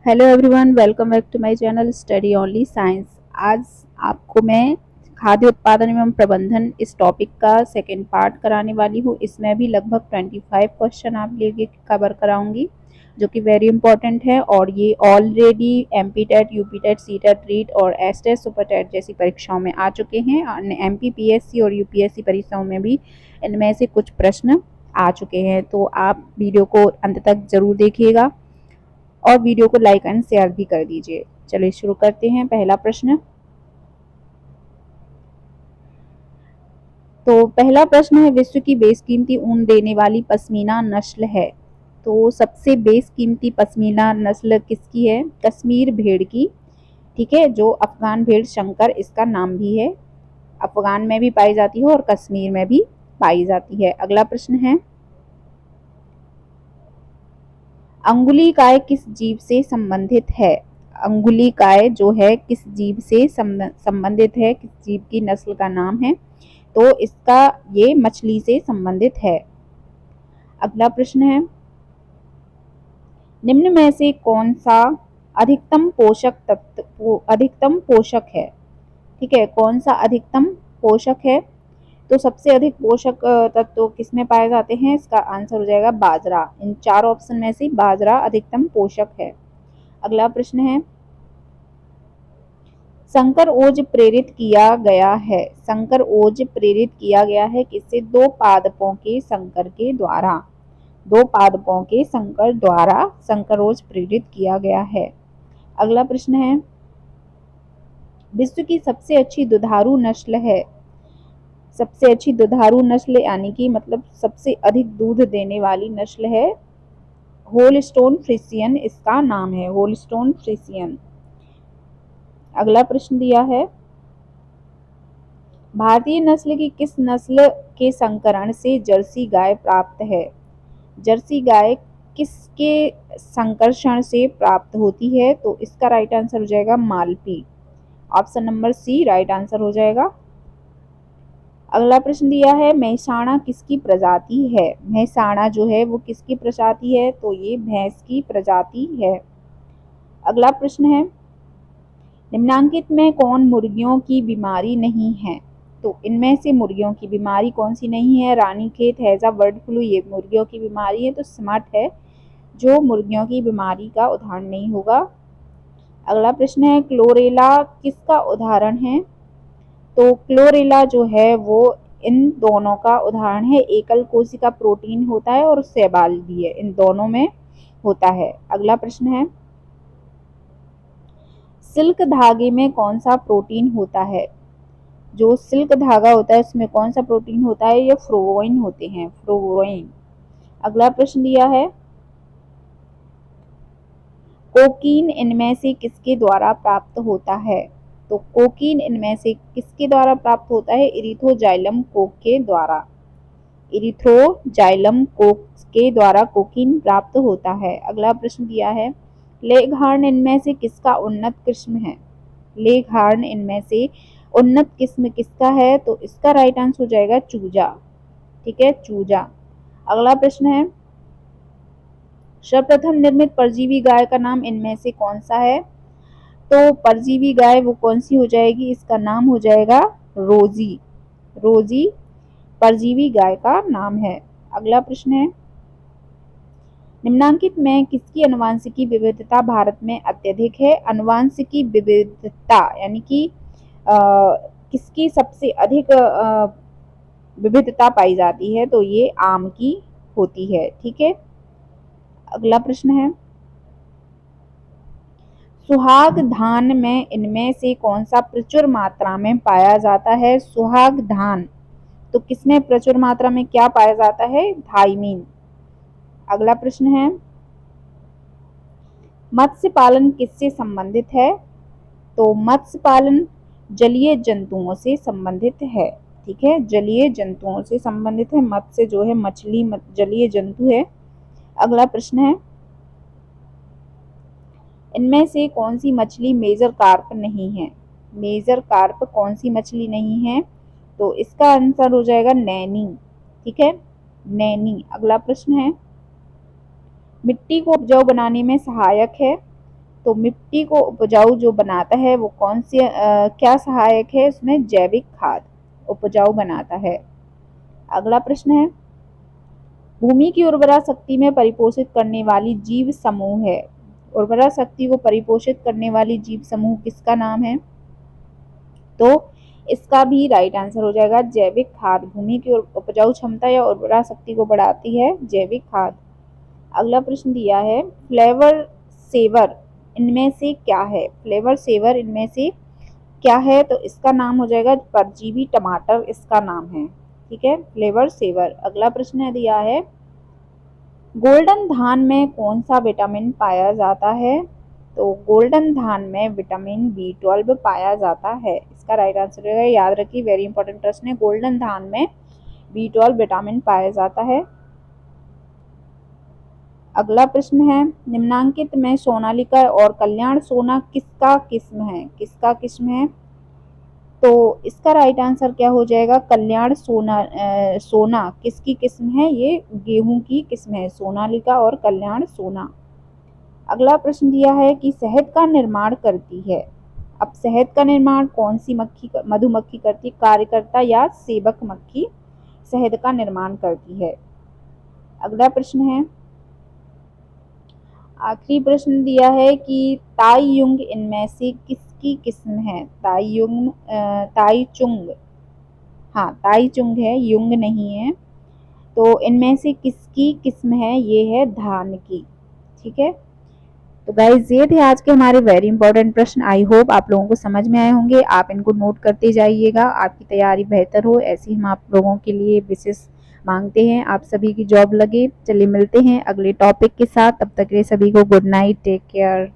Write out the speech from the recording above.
Hello everyone, welcome back to my channel study only science. आज आपको मैं खाद्य उत्पादन एवं प्रबंधन इस टॉपिक का सेकंड पार्ट कराने वाली हूँ। इसमें भी लगभग 25 क्वेश्चन आप लिए कवर कराऊंगी, जो कि वेरी इंपॉर्टेंट है। और ये already MP TET, UP TET, C TET, REET और एस टेट, सुपर टेट जैसी परीक्षाओं में आ चुके हैं। एमपी पीएससी और यूपीएससी परीक्षाओं में भी इनमें से कुछ प्रश्न आ चुके हैं। तो आप वीडियो को अंत तक जरूर देखिएगा और वीडियो को लाइक एंड शेयर भी कर दीजिए। चलिए शुरू करते हैं। पहला प्रश्न। तो पहला प्रश्न है, विश्व की बेशकीमती ऊन देने वाली पश्मीना नस्ल है। तो सबसे बेशकीमती पश्मीना नस्ल किसकी है? कश्मीर भेड़ की। ठीक है, जो अफगान भेड़ शंकर इसका नाम भी है। अफगान में भी पाई जाती है और कश्मीर में भी पाई जाती है। अगला प्रश्न है, अंगुलीकाय किस जीव से संबंधित है? अंगुलीकाय जो है किस जीव से संबंधित है, किस जीव की नस्ल का नाम है? तो इसका ये मछली से संबंधित है। अगला प्रश्न है, निम्न में से कौन सा अधिकतम पोषक है? ठीक है, कौन सा अधिकतम पोषक है? तो सबसे अधिक पोषक तत्व किसमें पाए जाते हैं? इसका आंसर हो जाएगा बाजरा। इन चार ऑप्शन में से बाजरा अधिकतम पोषक है। अगला प्रश्न है, संकर ओज प्रेरित किया गया है। संकर ओज प्रेरित किया गया है किससे? दो पादपों के संकर के द्वारा। दो पादपों के संकर द्वारा संकर ओज प्रेरित किया गया है। अगला प्रश्न है, विश्व की सबसे अच्छी दुधारू नस्ल है। सबसे अच्छी दुधारू नस्ल यानी कि मतलब सबसे अधिक दूध देने वाली नस्ल है होलस्टोन फ्रिसियन, इसका नाम है होलस्टोन फ्रिसियन। अगला प्रश्न दिया है, भारतीय नस्ल की किस नस्ल के संकरण से जर्सी गाय प्राप्त है? जर्सी गाय किसके संकर्षण से प्राप्त होती है? तो इसका राइट आंसर हो जाएगा मालपी। Option number C right answer हो जाएगा। अगला प्रश्न दिया है, मेहसाणा किसकी प्रजाति है? मेहसाणा जो है वो किसकी प्रजाति है? तो ये भैंस की प्रजाति है। अगला प्रश्न है, निम्नांकित में कौन मुर्गियों की बीमारी नहीं है? तो इनमें से मुर्गियों की बीमारी कौन सी नहीं है? रानीखेत, हैजा, बर्ड फ्लू ये मुर्गियों की बीमारी है, तो स्मट है जो मुर्गियों की बीमारी का उदाहरण नहीं होगा। अगला प्रश्न है, क्लोरेला किसका उदाहरण है? तो क्लोरेला जो है वो इन दोनों का उदाहरण है। एकल कोशिका प्रोटीन होता है और शैवाल भी है, इन दोनों में होता है। अगला प्रश्न है, सिल्क धागे में कौन सा प्रोटीन होता है? जो सिल्क धागा होता है उसमें कौन सा प्रोटीन होता है? ये फ्रोइन होते हैं, फ्रोइन। अगला प्रश्न दिया है, कोकीन इनमें से किसके द्वारा प्राप्त होता है? तो कोकीन इनमें से किसके द्वारा प्राप्त होता है? इरिथ्रोजाइलम कोक के द्वारा। इरिथ्रोजाइलम कोक के द्वारा कोकीन प्राप्त होता है। अगला प्रश्न दिया है, लेगहार्न इनमें से किसका उन्नत किस्म है? लेगहार्न इनमें से उन्नत किस्म किसका है? तो इसका राइट आंसर हो जाएगा चूजा। ठीक है, चूजा। अगला प्रश्न है, सर्वप्रथम निर्मित परजीवी गाय का नाम इनमें से कौन सा है? तो परजीवी गाय वो कौन सी हो जाएगी? इसका नाम हो जाएगा रोजी। रोजी परजीवी गाय का नाम है। अगला प्रश्न है, निम्नांकित में किसकी आनुवंशिकी विविधता भारत में अत्यधिक है? आनुवंशिकी विविधता यानी कि किसकी सबसे अधिक विविधता पाई जाती है? तो ये आम की होती है। ठीक है। अगला प्रश्न है, सुहाग धान में इनमें से कौन सा प्रचुर मात्रा में पाया जाता है? सुहाग धान तो किसमें प्रचुर मात्रा में क्या पाया जाता है? थाइमीन। अगला प्रश्न है, मत्स्य पालन किससे संबंधित है? तो मत्स्य पालन जलीय जंतुओं से संबंधित है। ठीक है, जलीय जंतुओं से संबंधित है। मत्स्य जो है मछली जलीय जंतु है। अगला प्रश्न है, इनमें से कौन सी मछली मेजर कार्प नहीं है? मेजर कार्प कौन सी मछली नहीं है? तो इसका आंसर हो जाएगा नैनी। ठीक है, नैनी। अगला प्रश्न है, मिट्टी को उपजाऊ बनाने में सहायक है? तो मिट्टी को उपजाऊ जो बनाता है वो कौन सी क्या सहायक है इसमें? जैविक खाद उपजाऊ बनाता है। अगला प्रश्न है, भूमि की उर्वरा शक्ति में परिपोषित करने वाली जीव समूह है। उर्वरा शक्ति को परिपोषित करने वाली जीव समूह किसका नाम है? तो इसका भी राइट आंसर हो जाएगा जैविक खाद। भूमि की उपजाऊ क्षमता या उर्वरा शक्ति को बढ़ाती है जैविक खाद। अगला प्रश्न दिया है, फ्लेवर सेवर इनमें से क्या है? फ्लेवर सेवर इनमें से क्या है? तो इसका नाम हो जाएगा परजीवी टमाटर, इसका नाम है। ठीक है, फ्लेवर सेवर। अगला प्रश्न दिया है, गोल्डन धान में कौन सा विटामिन पाया जाता है? तो गोल्डन धान में विटामिन B12 पाया जाता है, इसका राइट आंसर है। याद रखिए, वेरी इंपॉर्टेंट प्रश्न है, गोल्डन धान में B12 विटामिन पाया जाता है। अगला प्रश्न है, निम्नांकित में सोनालिका और कल्याण सोना किसका किस्म है? किसका किस्म है? तो इसका राइट आंसर क्या हो जाएगा? कल्याण सोना। सोना किसकी किस्म है? ये गेहूं की किस्म है, सोनालिका और कल्याण सोना। अगला प्रश्न दिया है कि शहद का निर्माण करती है। अब शहद का निर्माण कौन सी मक्खी मधुमक्खी करती है? कार्यकर्ता या सेवक मक्खी शहद का निर्माण करती है। अगला प्रश्न है, आखिरी प्रश्न दिया है कि ताईयुंग इनमें से किसकी किस्म है? ताईचुंग, हाँ ताईचुंग है, युंग नहीं है। तो इनमें से किसकी किस्म है? ये है धान की। ठीक है, तो गाइज ये थे आज के हमारे वेरी इंपॉर्टेंट प्रश्न। आई होप आप लोगों को समझ में आए होंगे। आप इनको नोट करते जाइएगा, आपकी तैयारी बेहतर हो ऐसी हम आप लोगों के लिए विशेष मांगते हैं। आप सभी की जॉब लगे। चलिए मिलते हैं अगले टॉपिक के साथ, तब तक के लिए सभी को गुड नाइट, टेक केयर।